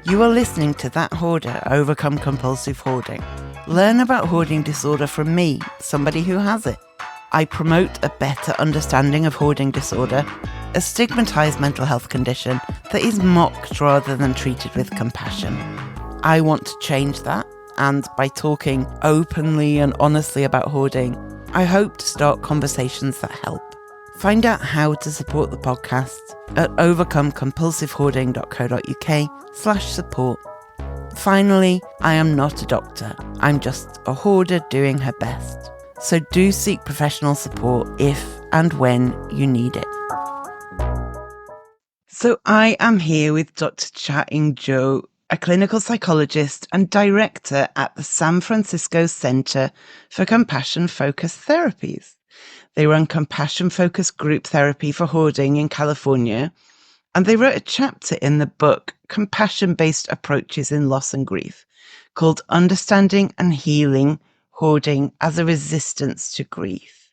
You are listening to That Hoarder Overcome Compulsive Hoarding. Learn about hoarding disorder from me, somebody who has it. I promote a better understanding of hoarding disorder, a stigmatised mental health condition that is mocked rather than treated with compassion. I want to change that, and by talking openly and honestly about hoarding, I hope to start conversations that help. Find out how to support the podcast at overcomecompulsivehoarding.co.uk/support. Finally, I am not a doctor. I'm just a hoarder doing her best. So do seek professional support if and when you need it. So I am here with Dr Chia-Ying Chou, a clinical psychologist and director at the San Francisco Center for Compassion-Focused Therapies. They run compassion-focused group therapy for hoarding in California, and they wrote a chapter in the book Compassion-Based Approaches in Loss and Grief called Understanding and Healing Hoarding as a Resistance to Grief.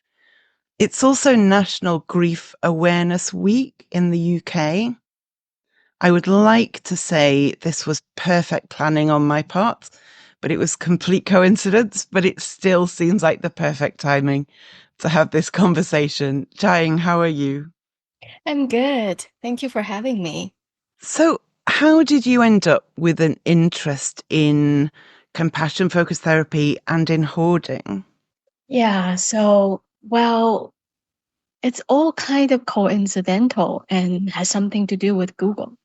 It's also National Grief Awareness Week in the UK. I would like to say this was perfect planning on my part, but it was complete coincidence, but it still seems like the perfect timing to have this conversation. Chia-Ying, how are you? I'm good. Thank you for having me. So how did you end up with an interest in compassion-focused therapy and in hoarding? Yeah, it's all kind of coincidental and has something to do with Google.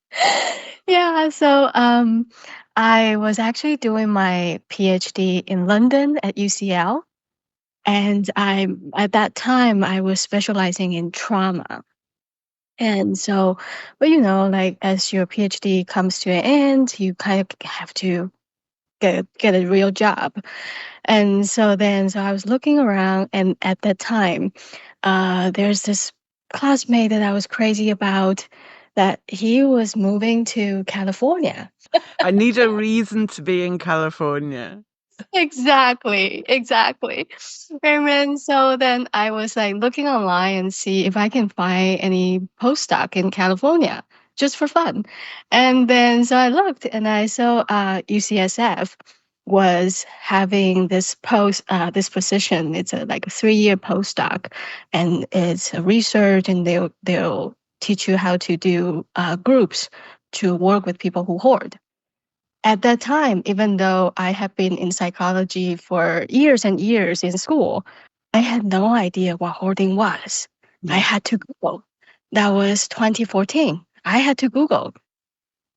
I was actually doing my PhD in London at UCL, and at that time I was specializing in trauma. And so, but like as your PhD comes to an end, you kind of have to get a real job. And so I was looking around, and at that time, there's this classmate that I was crazy about, that he was moving to California. I need a reason to be in California. Exactly. And then I was like looking online and see if I can find any postdoc in California just for fun. And then so I looked and I saw UCSF was having this position. It's like a 3-year postdoc, and it's a research, and they'll teach you how to do groups to work with people who hoard. At that time, even though I have been in psychology for years and years in school, I had no idea what hoarding was. I had to Google. That was 2014. I had to Google.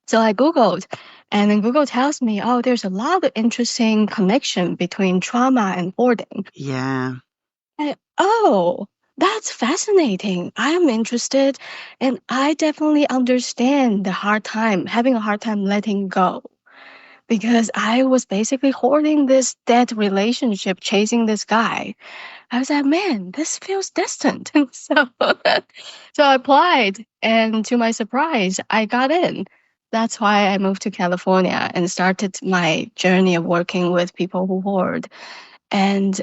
So I Googled, and then Google tells me, oh, there's a lot of interesting connection between trauma and hoarding. Yeah. Oh, that's fascinating. I'm interested, and I definitely understand having a hard time letting go, because I was basically hoarding this dead relationship, chasing this guy. I was like, man, this feels distant. So I applied, and to my surprise, I got in. That's why I moved to California and started my journey of working with people who hoard. And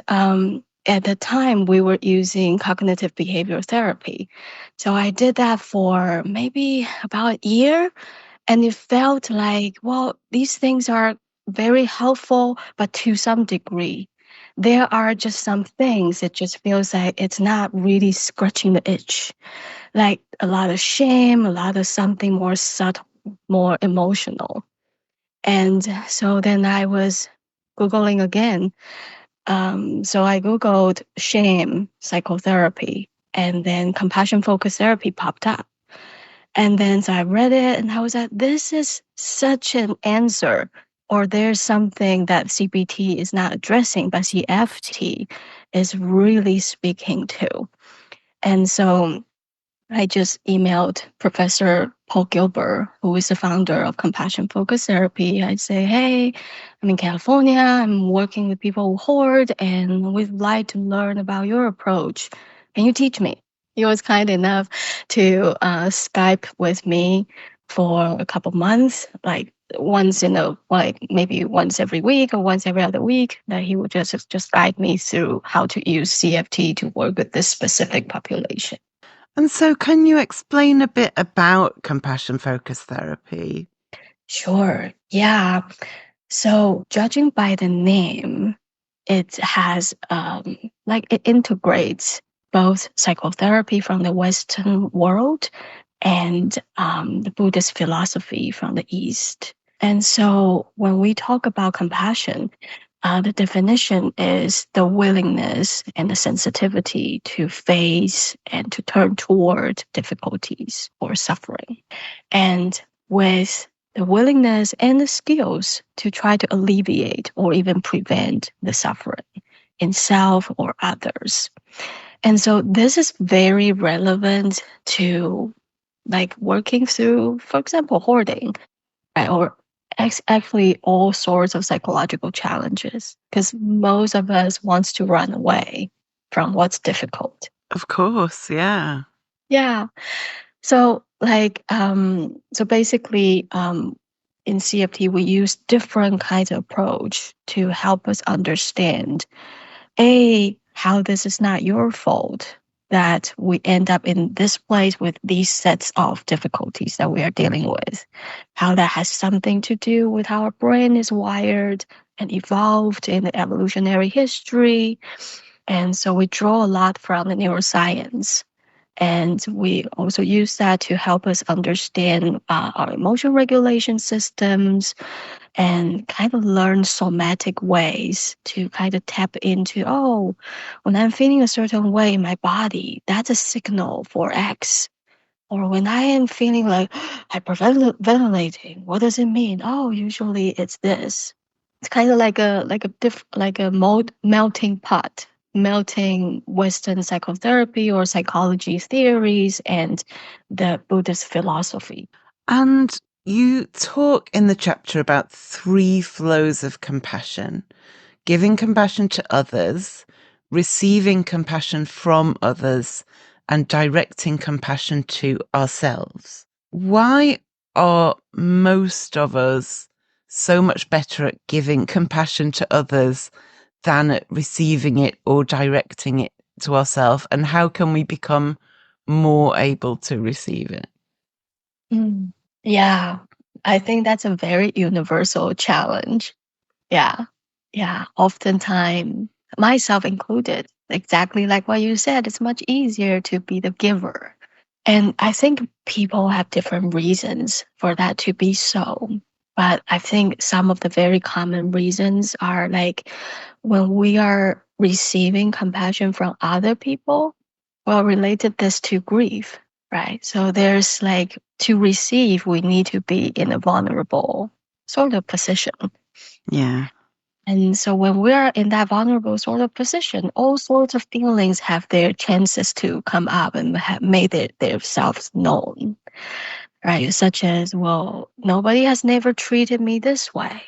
at the time, we were using cognitive behavior therapy. So I did that for maybe about a year. And it felt like, well, these things are very helpful, but to some degree. There are just some things it just feels like it's not really scratching the itch. Like a lot of shame, a lot of something more subtle, more emotional. And so then I was Googling again. So I Googled shame psychotherapy, and then compassion focused therapy popped up. And then so I read it, and I was like, this is such an answer. Or there's something that CBT is not addressing, but CFT is really speaking to. And so I just emailed Professor Paul Gilbert, who is the founder of Compassion Focused Therapy. I'd say, hey, I'm in California. I'm working with people who hoard, and we'd like to learn about your approach. Can you teach me? He was kind enough to Skype with me for a couple months, like maybe once every week or once every other week, that he would just guide me through how to use CFT to work with this specific population. And so can you explain a bit about compassion-focused therapy? Sure. Yeah. So judging by the name, it has like it integrates both psychotherapy from the Western world and the Buddhist philosophy from the East. And so when we talk about compassion, the definition is the willingness and the sensitivity to face and to turn toward difficulties or suffering. And with the willingness and the skills to try to alleviate or even prevent the suffering in self or others. And so this is very relevant to like working through, for example, hoarding, right? Or actually all sorts of psychological challenges, because most of us wants to run away from what's difficult. Of course, yeah. Yeah. So like so basically in CFT we use different kinds of approach to help us understand how this is not your fault that we end up in this place with these sets of difficulties that we are dealing with. How that has something to do with how our brain is wired and evolved in the evolutionary history. And so we draw a lot from the neuroscience. And we also use that to help us understand our emotion regulation systems and kind of learn somatic ways to kind of tap into, oh, when I'm feeling a certain way in my body, that's a signal for X. Or when I am feeling like hyperventilating, what does it mean? Oh, usually it's this. It's kind of like a melting pot, melting Western psychotherapy or psychology theories and the Buddhist philosophy. And you talk in the chapter about 3 flows of compassion: giving compassion to others, receiving compassion from others, and directing compassion to ourselves. Why are most of us so much better at giving compassion to others than at receiving it or directing it to ourselves? And how can we become more able to receive it? Mm. Yeah, I think that's a very universal challenge. Yeah. Yeah. Oftentimes, myself included, exactly like what you said, it's much easier to be the giver. And I think people have different reasons for that to be so. But I think some of the very common reasons are like when we are receiving compassion from other people, well, related this to grief, right? So there's like to receive, we need to be in a vulnerable sort of position. Yeah. And so when we're in that vulnerable sort of position, all sorts of feelings have their chances to come up and have made themselves known, right? Such as, well, nobody has never treated me this way.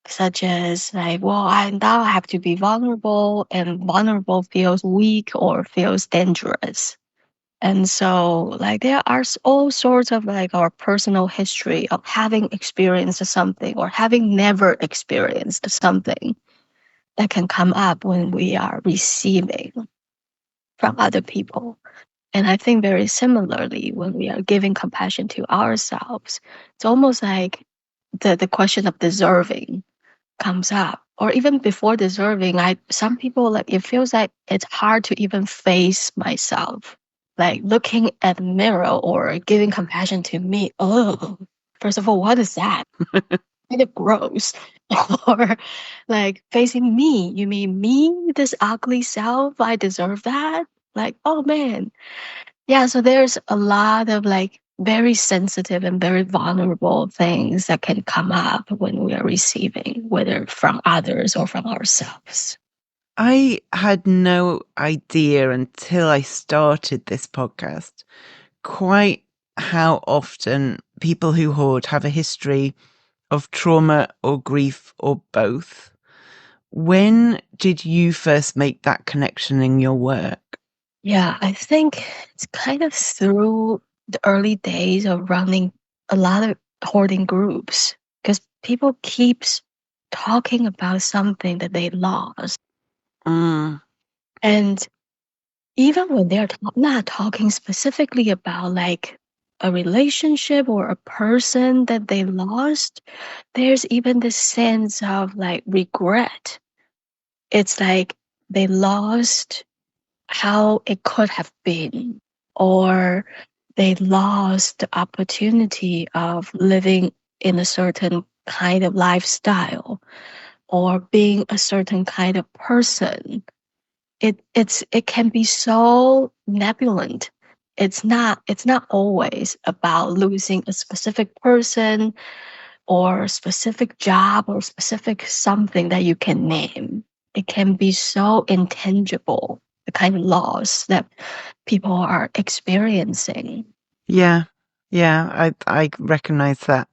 Such as like, well, I now have to be vulnerable, and vulnerable feels weak or feels dangerous. And so like there are all sorts of like our personal history of having experienced something or having never experienced something that can come up when we are receiving from other people. And I think very similarly, when we are giving compassion to ourselves, it's almost like the question of deserving comes up. Or even before deserving, some people like it feels like it's hard to even face myself. Like looking at the mirror or giving compassion to me. Oh, first of all, what is that? Kind of gross. Or like facing me, you mean me, this ugly self, I deserve that? Like, oh man. Yeah, so there's a lot of like very sensitive and very vulnerable things that can come up when we are receiving, whether from others or from ourselves. I had no idea until I started this podcast quite how often people who hoard have a history of trauma or grief or both. When did you first make that connection in your work? Yeah, I think it's kind of through the early days of running a lot of hoarding groups because people keeps talking about something that they lost. Mm, And even when they're not talking specifically about like a relationship or a person that they lost, there's even this sense of like regret. It's like they lost how it could have been, or they lost the opportunity of living in a certain kind of lifestyle or being a certain kind of person. It can be so nebulant. It's not always about losing a specific person or a specific job or specific something that you can name. It can be so intangible, the kind of loss that people are experiencing. Yeah. Yeah, I recognize that.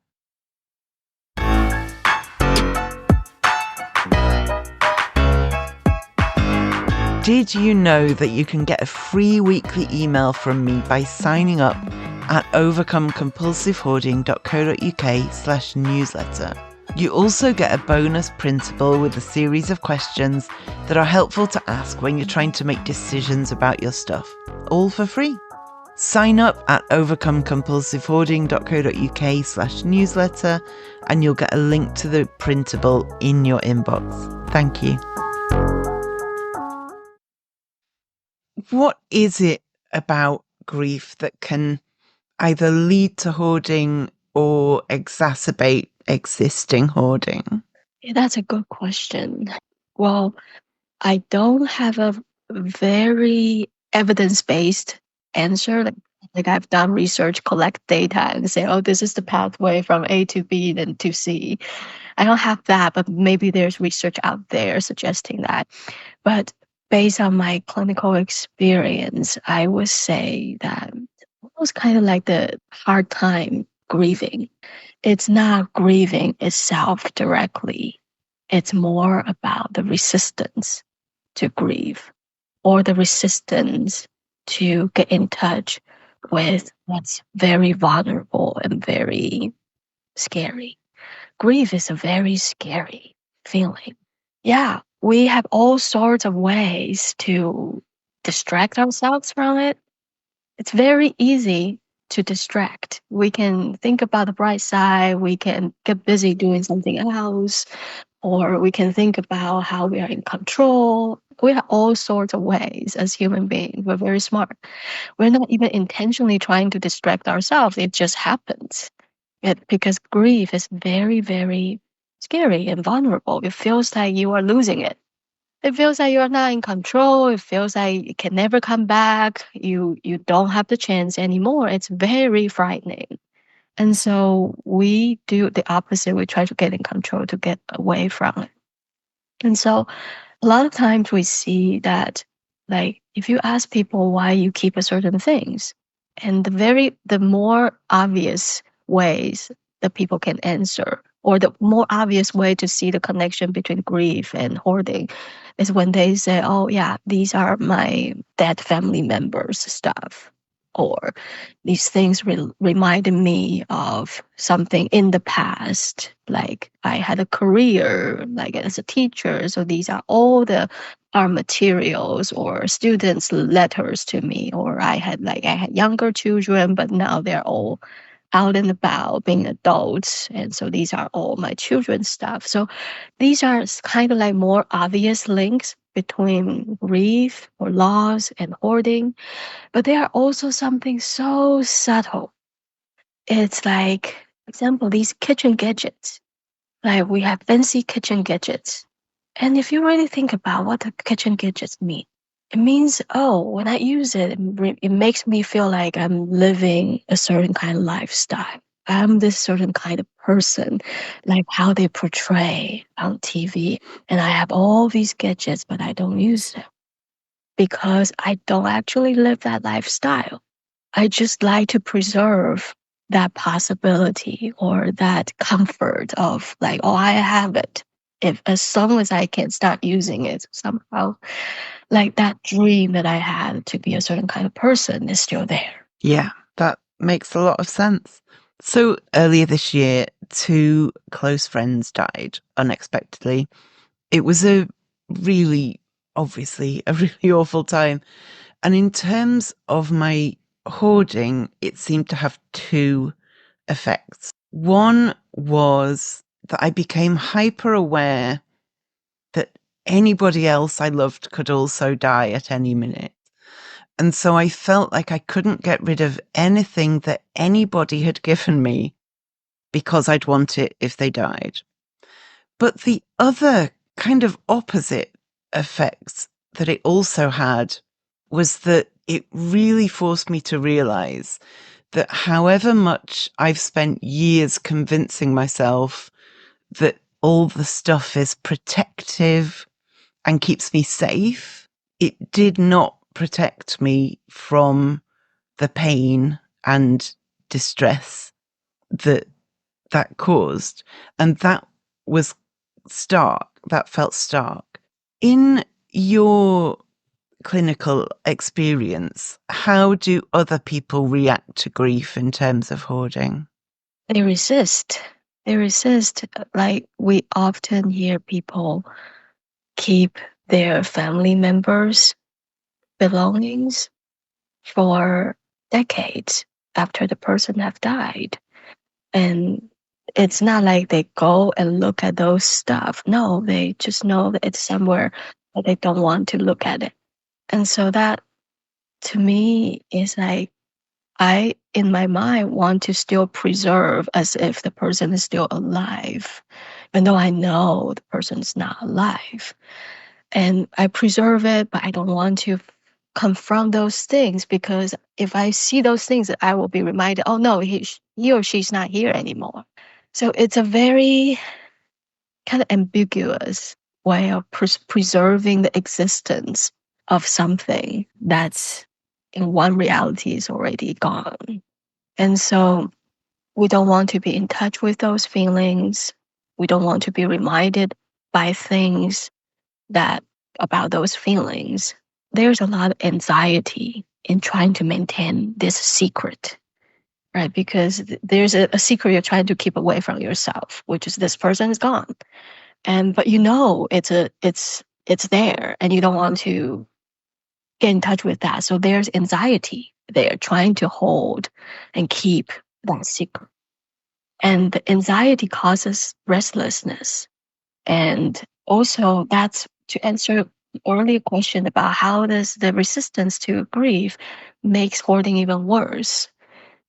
Did you know that you can get a free weekly email from me by signing up at overcomecompulsivehoarding.co.uk/newsletter? You also get a bonus printable with a series of questions that are helpful to ask when you're trying to make decisions about your stuff, all for free. Sign up at overcomecompulsivehoarding.co.uk/newsletter and you'll get a link to the printable in your inbox. Thank you. What is it about grief that can either lead to hoarding or exacerbate existing hoarding? Yeah, that's a good question. Well, I don't have a very evidence-based answer. Like I've done research, collect data, and say, oh, this is the pathway from A to B then to C. I don't have that, but maybe there's research out there suggesting that. But based on my clinical experience, I would say that it was kind of like the hard time grieving. It's not grieving itself directly. It's more about the resistance to grieve or the resistance to get in touch with what's very vulnerable and very scary. Grief is a very scary feeling. Yeah, we have all sorts of ways to distract ourselves from it. It's very easy to distract. We can think about the bright side, we can get busy doing something else, or we can think about how we are in control. We have all sorts of ways as human beings. We're very smart. We're not even intentionally trying to distract ourselves. It just happens. Because grief is very, very scary and vulnerable. It feels like you are losing it. It feels like you are not in control. It feels like it can never come back. You don't have the chance anymore. It's very frightening. And so we do the opposite. We try to get in control to get away from it. And so a lot of times we see that, like, if you ask people why you keep a certain things, and the more obvious ways that people can answer, or the more obvious way to see the connection between grief and hoarding, is when they say, oh yeah, these are my dead family members stuff, or these things reminded me of something in the past, like I had a career like as a teacher, so these are all the our materials or students letters to me, or I had younger children but now they're all out and about being adults, and so these are all my children's stuff. So these are kind of like more obvious links between grief or loss and hoarding, but they are also something so subtle. It's like, for example, these kitchen gadgets. Like we have fancy kitchen gadgets. And if you really think about what the kitchen gadgets mean, it means, oh, when I use it, it makes me feel like I'm living a certain kind of lifestyle. I'm this certain kind of person, like how they portray on TV. And I have all these gadgets, but I don't use them because I don't actually live that lifestyle. I just like to preserve that possibility or that comfort of like, oh, I have it. If as long as I can start using it somehow, like that dream that I had to be a certain kind of person is still there. Yeah, that makes a lot of sense. So earlier this year, two close friends died unexpectedly. It was obviously a really awful time. And in terms of my hoarding, it seemed to have two effects. One was that I became hyper aware that anybody else I loved could also die at any minute. And so I felt like I couldn't get rid of anything that anybody had given me because I'd want it if they died. But the other kind of opposite effects that it also had was that it really forced me to realize that however much I've spent years convincing myself that all the stuff is protective and keeps me safe, it did not protect me from the pain and distress that that caused. And that was stark. That felt stark. In your clinical experience, how do other people react to grief in terms of hoarding? They resist. They resist. Like we often hear people keep their family members' belongings for decades after the person have died. And it's not like they go and look at those stuff. No, they just know that it's somewhere, but they don't want to look at it. And so that to me is like, I, in my mind, want to still preserve as if the person is still alive, even though I know the person is not alive. And I preserve it, but I don't want to confront those things, because if I see those things, I will be reminded, oh no, he or she's not here anymore. So it's a very kind of ambiguous way of preserving the existence of something that's in one reality is already gone. And so we don't want to be in touch with those feelings. We don't want to be reminded by things that about those feelings. There's a lot of anxiety in trying to maintain this secret, right? Because there's a secret you're trying to keep away from yourself, which is this person is gone. But you know it's there, and you don't want to get in touch with that. So there's anxiety there trying to hold and keep that secret. And the anxiety causes restlessness. And also that's to answer the earlier question about how does the resistance to grief makes hoarding even worse.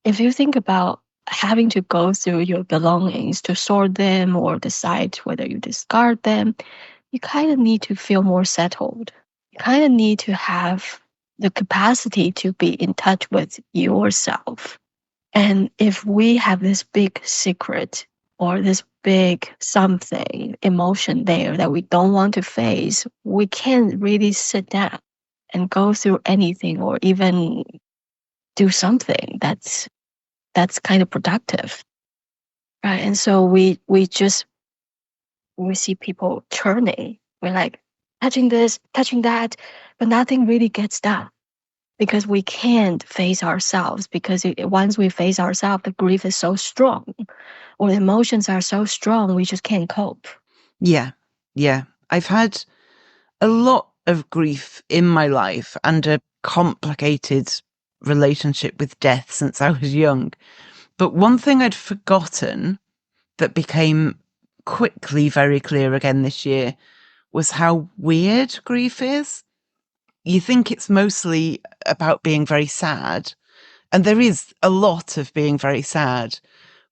If you think about having to go through your belongings to sort them or decide whether you discard them, you kind of need to feel more settled. You kind of need to have the capacity to be in touch with yourself. And if we have this big secret or this big something, emotion there that we don't want to face, we can't really sit down and go through anything or even do something that's kind of productive. Right. And so we see people churning. We're like touching this, touching that, but nothing really gets done because we can't face ourselves. Because once we face ourselves, the grief is so strong, or the emotions are so strong, we just can't cope. Yeah. I've had a lot of grief in my life and a complicated relationship with death since I was young. But one thing I'd forgotten that became quickly very clear again this year was how weird grief is. You think it's mostly about being very sad, and there is a lot of being very sad,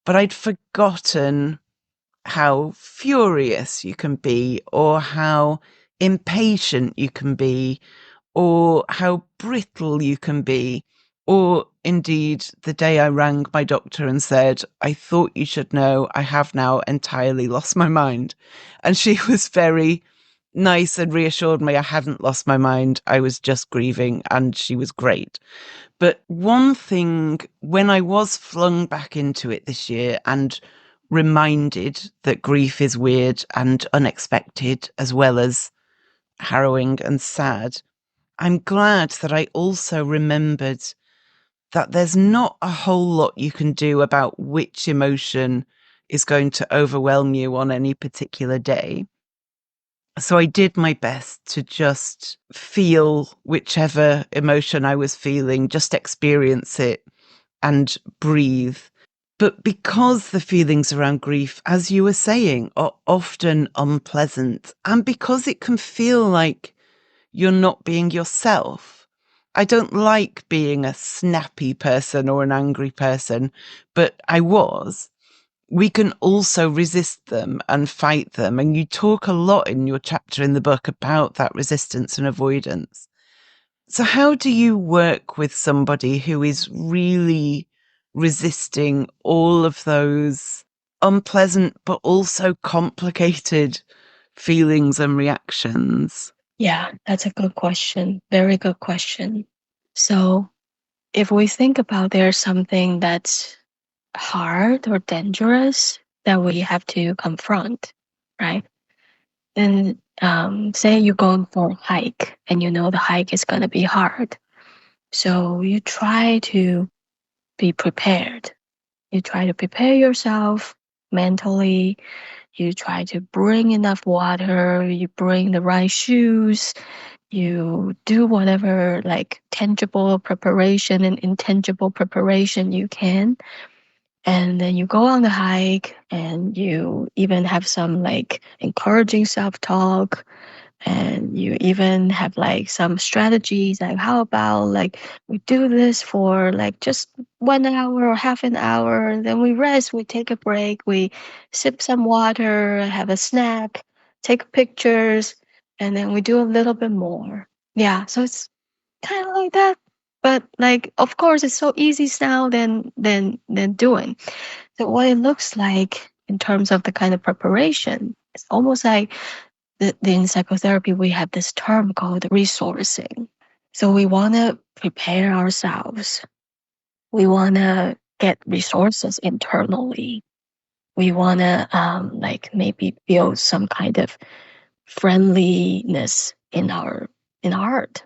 but I'd forgotten how furious you can be, or how impatient you can be, or how brittle you can be. Or indeed, the day I rang my doctor and said, I thought you should know I have now entirely lost my mind. And she was very nice and reassured me I hadn't lost my mind. I was just grieving, and she was great. But one thing, when I was flung back into it this year and reminded that grief is weird and unexpected, as well as harrowing and sad, I'm glad that I also remembered that there's not a whole lot you can do about which emotion is going to overwhelm you on any particular day. So I did my best to just feel whichever emotion I was feeling, just experience it and breathe. But because the feelings around grief, as you were saying, are often unpleasant, and because it can feel like you're not being yourself, I don't like being a snappy person or an angry person, but I was. We can also resist them and fight them. And you talk a lot in your chapter in the book about that resistance and avoidance. So, how do you work with somebody who is really resisting all of those unpleasant but also complicated feelings and reactions? Yeah, that's a good question. Very good question. So, if we think about there's something that's hard or dangerous that we have to confront, right? Then, say you're going for a hike and you know the hike is going to be hard. So, you try to be prepared. You try to prepare yourself mentally. You try to bring enough water. You bring the right shoes. You do whatever like tangible preparation and intangible preparation you can. And then you go on the hike and you even have some like encouraging self talk, and you even have like some strategies like how about like we do this for like just 1 hour or half an hour, and then we rest, we take a break, we sip some water, have a snack, take pictures, and then we do a little bit more. Yeah, so it's kind of like that, but like of course it's so easy now than doing. So what it looks like in terms of the kind of preparation, it's almost like in psychotherapy, we have this term called resourcing. So we want to prepare ourselves. We want to get resources internally. We want to like maybe build some kind of friendliness in our heart.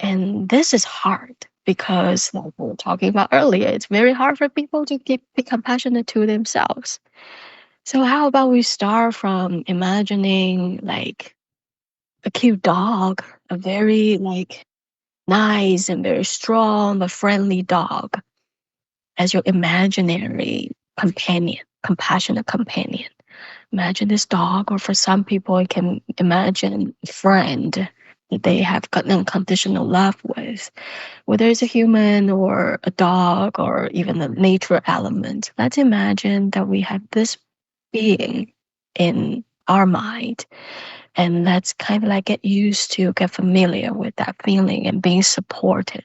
And this is hard because, like we were talking about earlier, it's very hard for people to be compassionate to themselves. So how about we start from imagining like a cute dog, a very like nice and very strong but friendly dog as your imaginary companion, compassionate companion. Imagine this dog, or for some people, you can imagine a friend that they have got unconditional love with, whether it's a human or a dog or even a nature element. Let's imagine that we have this being in our mind, and let's kind of like get used to, get familiar with that feeling and being supported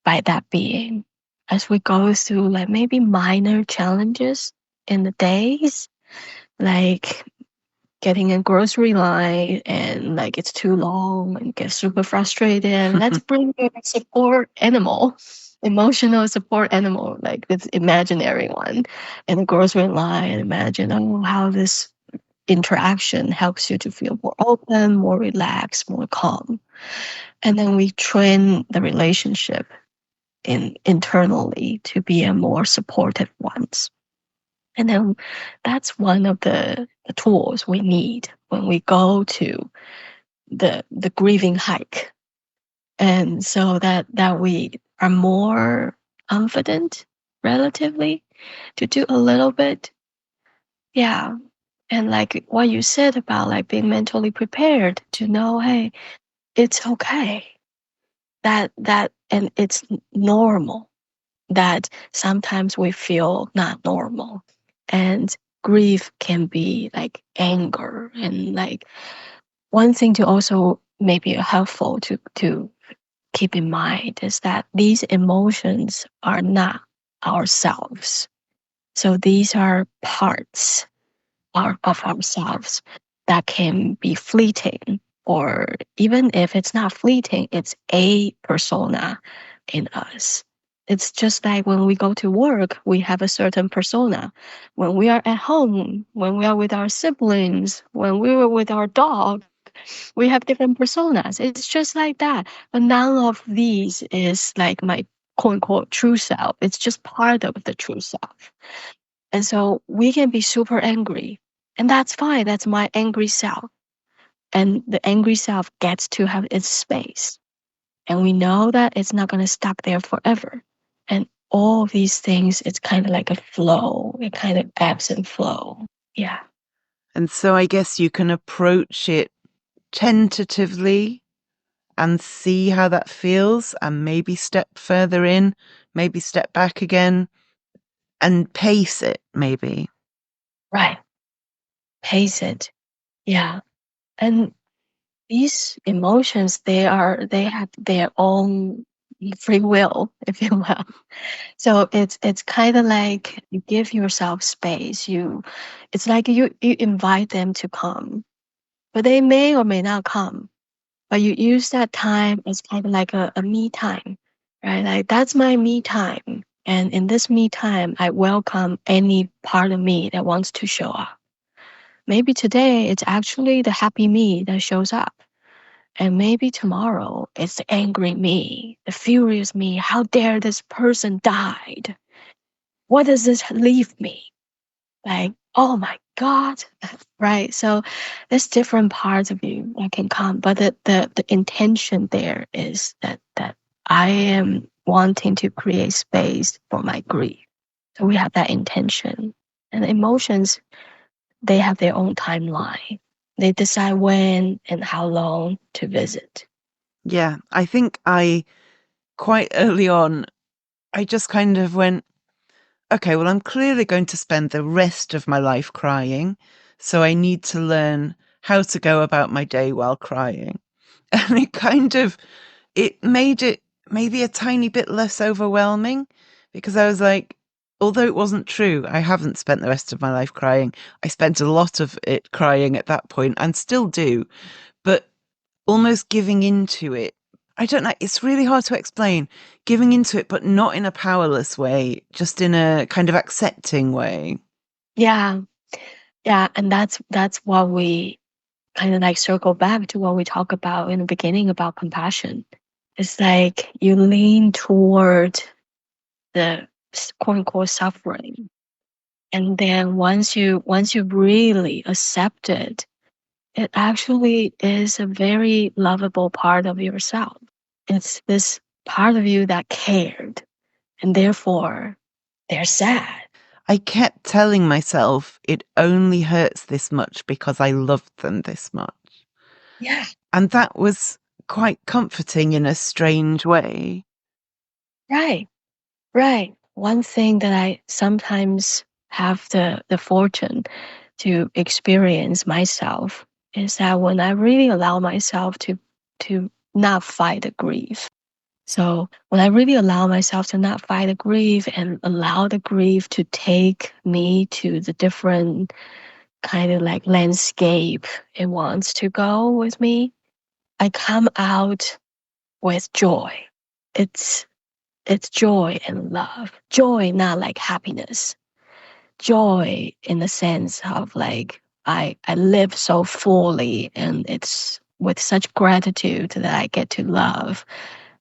by that being as we go through like maybe minor challenges in the days, like getting a grocery line and like it's too long and get super frustrated. Let's bring a support animal, emotional support animal, like this imaginary one in the grocery line. Imagine, oh, how this interaction helps you to feel more open, more relaxed, more calm. And then we train the relationship internally to be a more supportive ones. And then that's one of the tools we need when we go to the grieving hike. And so that we are more confident relatively to do a little bit. Yeah. And like what you said about like being mentally prepared to know, hey, it's okay. That and it's normal that sometimes we feel not normal. And grief can be like anger, and like one thing to also maybe helpful to keep in mind is that these emotions are not ourselves. So these are parts of ourselves that can be fleeting, or even if it's not fleeting, it's a persona in us. It's just like when we go to work, we have a certain persona. When we are at home, when we are with our siblings, when we were with our dog, we have different personas. It's just like that. But none of these is like my quote unquote true self. It's just part of the true self. And so we can be super angry. And that's fine. That's my angry self. And the angry self gets to have its space. And we know that it's not going to stuck there forever. And all these things, it's kind of like a flow. It kind of ebbs and flow. Yeah. And so I guess you can approach it tentatively and see how that feels, and maybe step further in, maybe step back again, and pace it, maybe. Right. Pace it. Yeah. And these emotions, they have their own free will, if you will. So it's kind of like you give yourself space. It's like you invite them to come, but they may or may not come. But you use that time as kind of like a me time, right? Like that's my me time. And in this me time, I welcome any part of me that wants to show up. Maybe today it's actually the happy me that shows up. And maybe tomorrow it's the angry me, the furious me. How dare this person died? What does this leave me? Like, oh my God. Right. So there's different parts of you that can come. But the intention there is that I am wanting to create space for my grief. So we have that intention. And emotions, they have their own timeline. They decide when and how long to visit. Yeah, I think quite early on, I just kind of went, okay, well, I'm clearly going to spend the rest of my life crying. So I need to learn how to go about my day while crying. And it made it maybe a tiny bit less overwhelming, because I was like, although it wasn't true, I haven't spent the rest of my life crying. I spent a lot of it crying at that point and still do, but almost giving into it. I don't know. It's really hard to explain. Giving into it, but not in a powerless way, just in a kind of accepting way. Yeah. Yeah. And that's what we kind of like circle back to what we talk about in the beginning about compassion. It's like you lean toward the quote unquote suffering. And then once you really accept it, it actually is a very lovable part of yourself. It's this part of you that cared, and therefore they're sad. I kept telling myself it only hurts this much because I loved them this much. Yeah. And that was quite comforting in a strange way. Right. Right. One thing that I sometimes have the fortune to experience myself is that when I really allow myself to not fight the grief. So when I really allow myself to not fight the grief and allow the grief to take me to the different kind of like landscape it wants to go with me, I come out with joy. It's joy and love. Joy, not like happiness. Joy in the sense of like I live so fully, and it's with such gratitude that I get to love.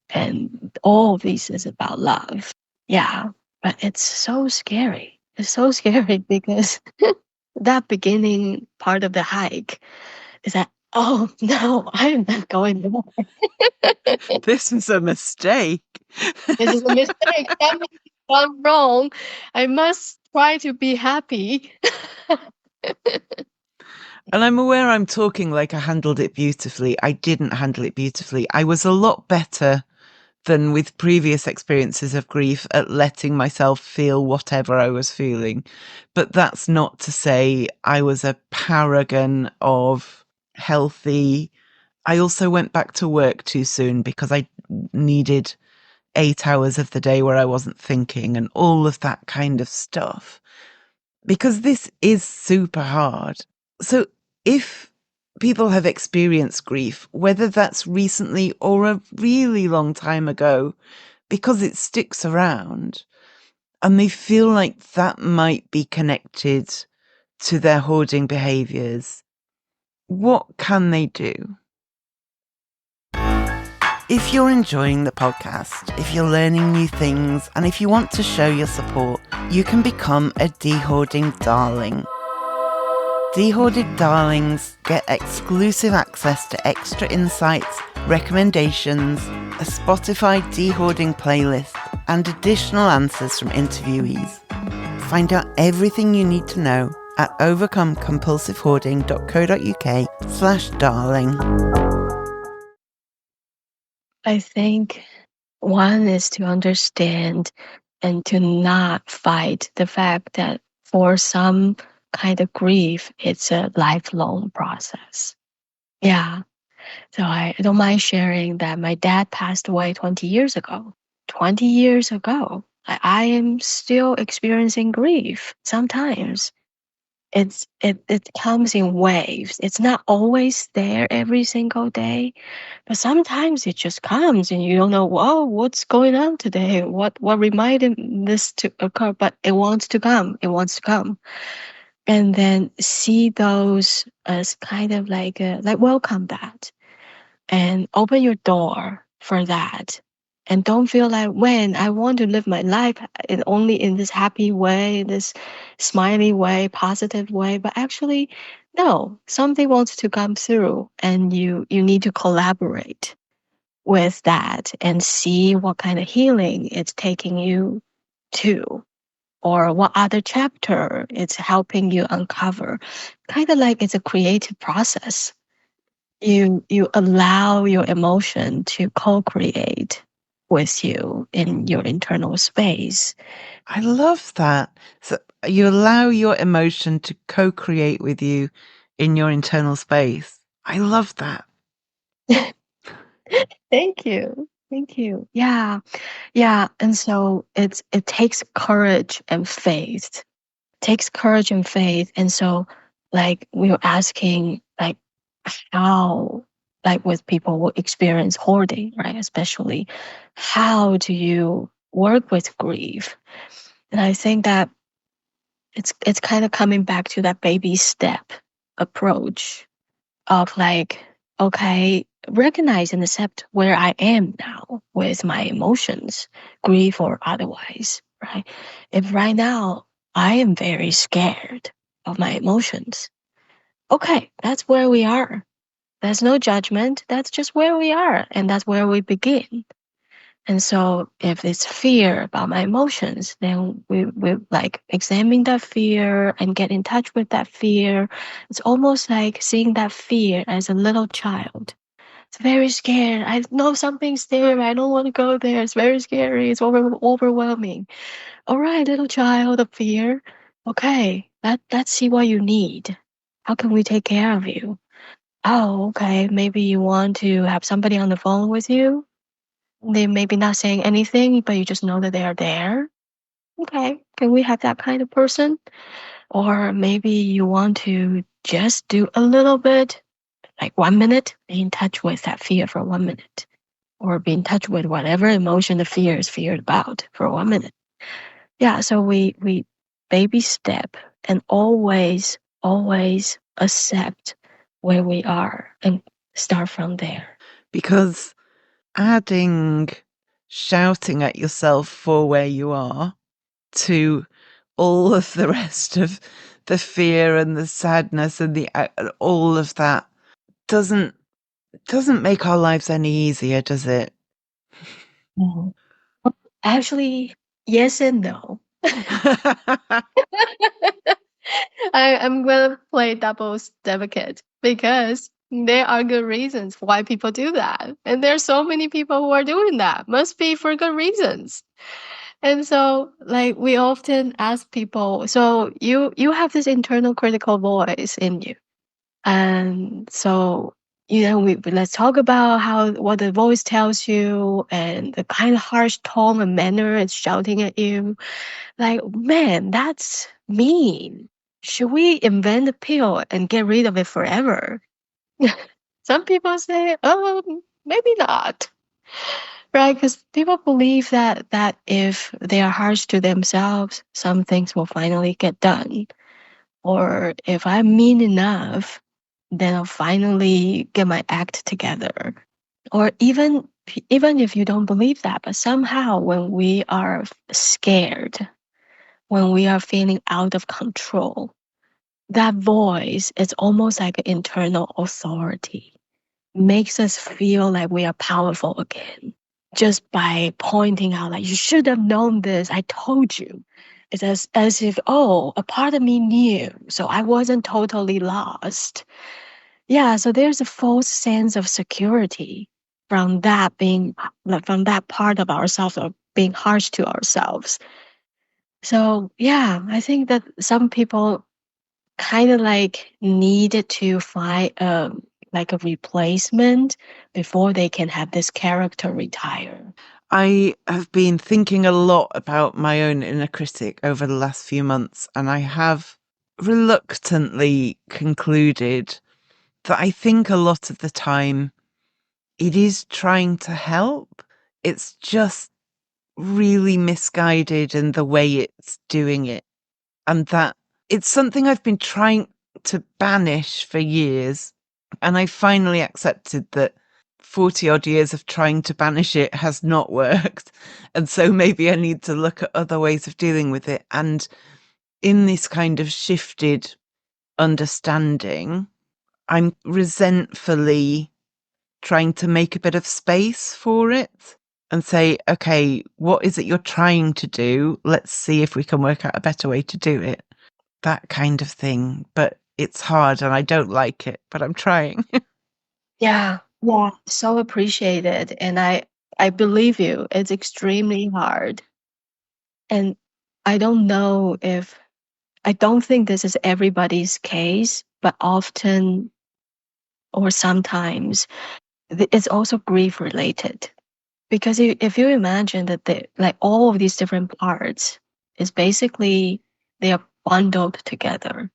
And all of this is about love. Yeah. But it's so scary. It's so scary because that beginning part of the hike is that, oh no, I'm not going there. This is a mistake. This is a mistake. Something's gone wrong. I must try to be happy. And I'm aware I'm talking like I handled it beautifully. I didn't handle it beautifully. I was a lot better than with previous experiences of grief at letting myself feel whatever I was feeling. But that's not to say I was a paragon of healthy. I also went back to work too soon because I needed 8 hours of the day where I wasn't thinking and all of that kind of stuff. Because this is super hard. So if people have experienced grief, whether that's recently or a really long time ago, because it sticks around, and they feel like that might be connected to their hoarding behaviours, what can they do? If you're enjoying the podcast, if you're learning new things, and if you want to show your support, you can become a de-hoarding darling. De-hoarded darlings get exclusive access to extra insights, recommendations, a Spotify de-hoarding playlist, and additional answers from interviewees. Find out everything you need to know at overcomecompulsivehoarding.co.uk/darling. I think one is to understand and to not fight the fact that for some kind of grief, it's a lifelong process. Yeah. So I don't mind sharing that my dad passed away 20 years ago. 20 years ago, I am still experiencing grief sometimes. It comes in waves. It's not always there every single day, but sometimes it just comes and you don't know, whoa, what's going on today? What reminded this to occur? But it wants to come. It wants to come. And then see those as kind of like welcome that and open your door for that. And don't feel like when I want to live my life only in this happy way, this smiley way, positive way, but actually, no, something wants to come through, and you need to collaborate with that and see what kind of healing it's taking you to, or what other chapter it's helping you uncover. Kind of like it's a creative process. You allow your emotion to co-create with you in your internal space. I love that. So you allow your emotion to co-create with you in your internal space. I love that. Thank you. Thank you. Yeah. Yeah. And so it takes courage and faith. It takes courage and faith. And so like we were asking like how, like with people who experience hoarding, right? Especially how do you work with grief? And I think that it's kind of coming back to that baby step approach of like, okay, recognize and accept where I am now with my emotions, grief or otherwise, right? If right now I am very scared of my emotions, okay, that's where we are. There's no judgment. That's just where we are. And that's where we begin. And so if it's fear about my emotions, then we like examine that fear and get in touch with that fear. It's almost like seeing that fear as a little child. It's very scared. I know something's there. I don't want to go there. It's very scary. It's overwhelming. All right, little child of fear. Okay, let's see what you need. How can we take care of you? Oh, okay. Maybe you want to have somebody on the phone with you. They maybe not saying anything, but you just know that they are there. Okay, can we have that kind of person? Or maybe you want to just do a little bit, like 1 minute, be in touch with that fear for 1 minute, or be in touch with whatever emotion the fear is feared about for 1 minute. Yeah, so we baby step and always accept where we are and start from there. Because adding shouting at yourself for where you are to all of the rest of the fear and the sadness and the all of that doesn't make our lives any easier, does it? Mhm. Actually, yes and no. I'm gonna play devil's advocate because there are good reasons why people do that. And there's so many people who are doing that. Must be for good reasons. And so like we often ask people, so you have this internal critical voice in you. And so let's talk about how what the voice tells you and the kind of harsh tone and manner it's shouting at you. Like, man, that's mean. Should we invent a pill and get rid of it forever? Some people say, oh, maybe not. Right? Because people believe that if they are harsh to themselves, some things will finally get done. Or if I'm mean enough, then I'll finally get my act together. Or even if you don't believe that, but somehow when we are scared, when we are feeling out of control, that voice is almost like an internal authority, makes us feel like we are powerful again just by pointing out like you should have known this, I told you. It's as if, oh, a part of me knew, so I wasn't totally lost. Yeah, so there's a false sense of security from that being like from that part of ourselves of being harsh to ourselves. So yeah, I think that some people kind of like needed to find like a replacement before they can have this character retire. I have been thinking a lot about my own inner critic over the last few months, and I have reluctantly concluded that I think a lot of the time it is trying to help. It's just really misguided in the way it's doing it. And that it's something I've been trying to banish for years. And I finally accepted that 40 odd years of trying to banish it has not worked. And so maybe I need to look at other ways of dealing with it. And in this kind of shifted understanding, I'm resentfully trying to make a bit of space for it and say, okay, what is it you're trying to do? Let's see if we can work out a better way to do it. That kind of thing. But it's hard and I don't like it, but I'm trying. Yeah, yeah, so appreciated. And I believe you, it's extremely hard. And I don't know if I don't think this is everybody's case, but often or sometimes it's also grief related. Because if you imagine that like all of these different parts is basically they are bundled together,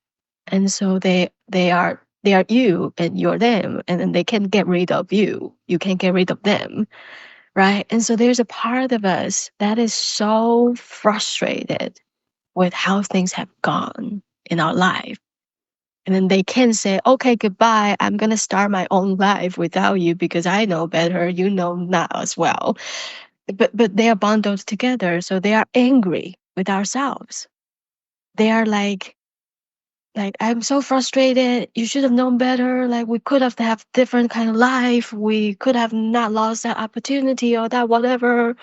and so they are you and you're them, and then they can't get rid of you. You can't get rid of them, right? And so there's a part of us that is so frustrated with how things have gone in our life. And then they can say, okay, goodbye. I'm going to start my own life without you because I know better. You know now as well. But they are bundled together. So they are angry with ourselves. They are like, I'm so frustrated. You should have known better. Like we could have different kind of life. We could have not lost that opportunity or that whatever.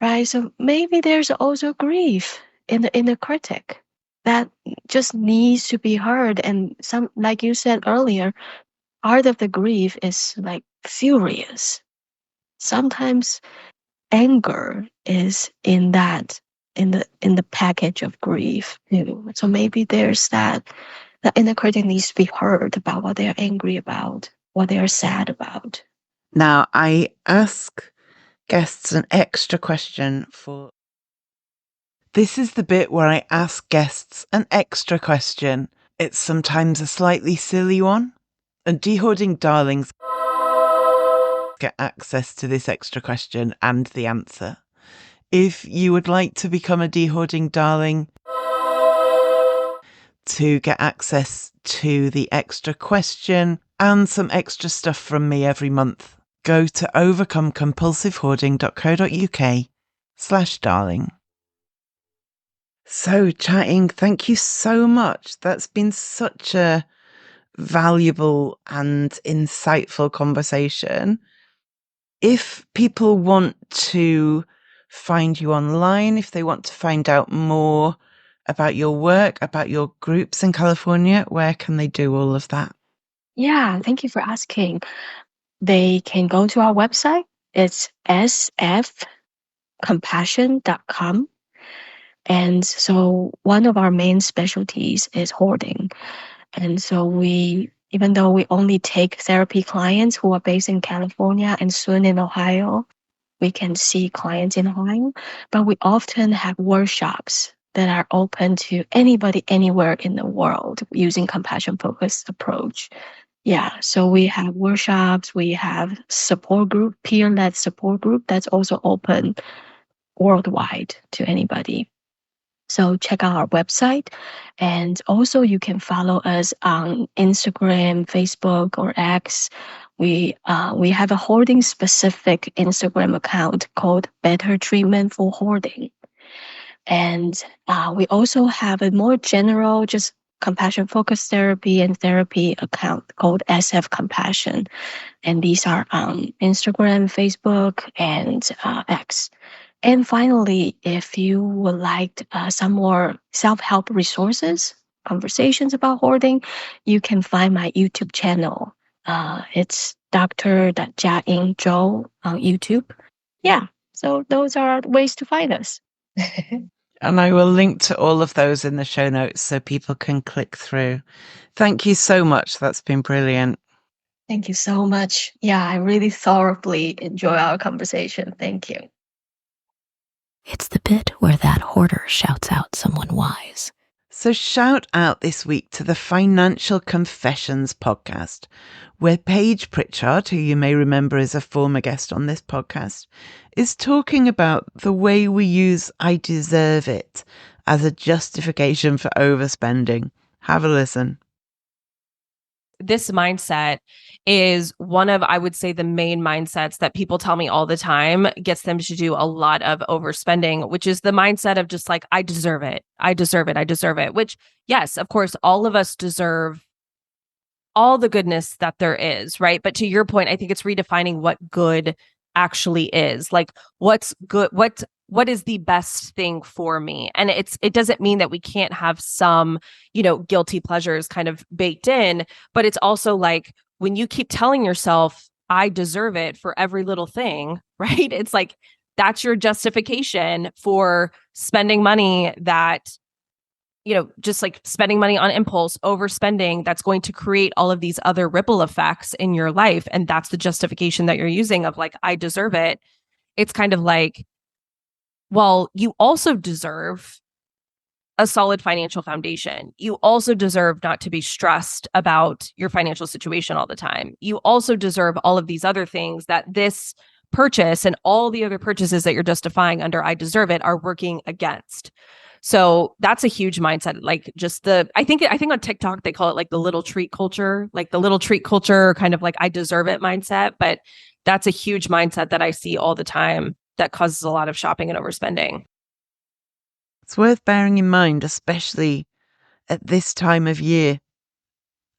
Right. So maybe there's also grief in the critic that just needs to be heard. And some, like you said earlier, part of the grief is like furious. Sometimes anger is in that in the package of grief too. So maybe there's that the inner critic needs to be heard about what they're angry about, what they're sad about. Now, I ask guests an extra question for. This is the bit where I ask guests an extra question. It's sometimes a slightly silly one. And Hoarding Darlings get access to this extra question and the answer. If you would like to become a Hoarding Darling to get access to the extra question and some extra stuff from me every month, go to overcomecompulsivehoarding.co.uk/darling. So, Chia-Ying, thank you so much. That's been such a valuable and insightful conversation. If people want to find you online, if they want to find out more about your work, about your groups in California, where can they do all of that? Yeah, thank you for asking. They can go to our website. It's sfcompassion.com. And so one of our main specialties is hoarding. And so even though we only take therapy clients who are based in California and soon in Ohio, we can see clients in Ohio, but we often have workshops that are open to anybody anywhere in the world using compassion focused approach. Yeah, so we have workshops, we have support group, peer-led support group that's also open worldwide to anybody. So check out our website, and also you can follow us on Instagram, Facebook, or X. We have a hoarding specific Instagram account called Better Treatment for Hoarding, and we also have a more general, just compassion focused therapy and therapy account called SF Compassion. And these are on Instagram, Facebook, and X. And finally, if you would like some more self-help resources, conversations about hoarding, you can find my YouTube channel. It's Dr. Chia-Ying Chou on YouTube. Yeah, so those are ways to find us. And I will link to all of those in the show notes so people can click through. Thank you so much. That's been brilliant. Thank you so much. Yeah, I really thoroughly enjoy our conversation. Thank you. It's the bit where that hoarder shouts out someone wise. So shout out this week to the Financial Confessions podcast, where Paige Pritchard, who you may remember is a former guest on this podcast, is talking about the way we use I deserve it as a justification for overspending. Have a listen. This mindset is one of, I would say, the main mindsets that people tell me all the time gets them to do a lot of overspending, which is the mindset of just like, I deserve it. I deserve it. I deserve it. Which, yes, of course, all of us deserve all the goodness that there is, right? But to your point, I think it's redefining what good actually is. Like, what's good? What is the best thing for me? And it doesn't mean that we can't have some, guilty pleasures kind of baked in, but it's also like when you keep telling yourself, I deserve it for every little thing, right? It's like, that's your justification for spending money that, just like spending money on impulse, overspending, that's going to create all of these other ripple effects in your life. And that's the justification that you're using of like, I deserve it. It's kind of like, well, you also deserve a solid financial foundation. You also deserve not to be stressed about your financial situation all the time. You also deserve all of these other things that this purchase and all the other purchases that you're justifying under I deserve it are working against. So that's a huge mindset. Like just I think on TikTok, they call it like the little treat culture, kind of like I deserve it mindset. But that's a huge mindset that I see all the time that causes a lot of shopping and overspending. It's worth bearing in mind, especially at this time of year.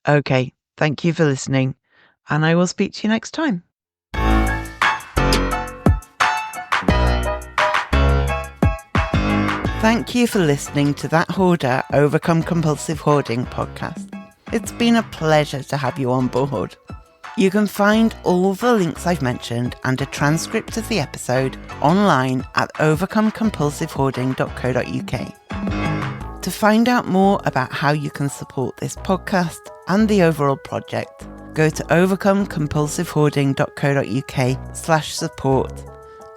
Okay, thank you for listening, and I will speak to you next time. Thank you for listening to that Hoarder Overcome Compulsive Hoarding podcast. It's been a pleasure to have you on board. You can find all the links I've mentioned and a transcript of the episode online at overcomecompulsivehoarding.co.uk. To find out more about how you can support this podcast and the overall project, go to overcomecompulsivehoarding.co.uk/support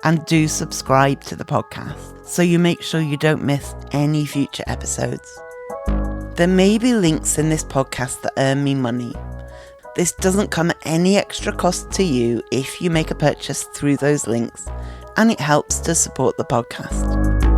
and do subscribe to the podcast so you make sure you don't miss any future episodes. There may be links in this podcast that earn me money. This doesn't come at any extra cost to you if you make a purchase through those links, and it helps to support the podcast.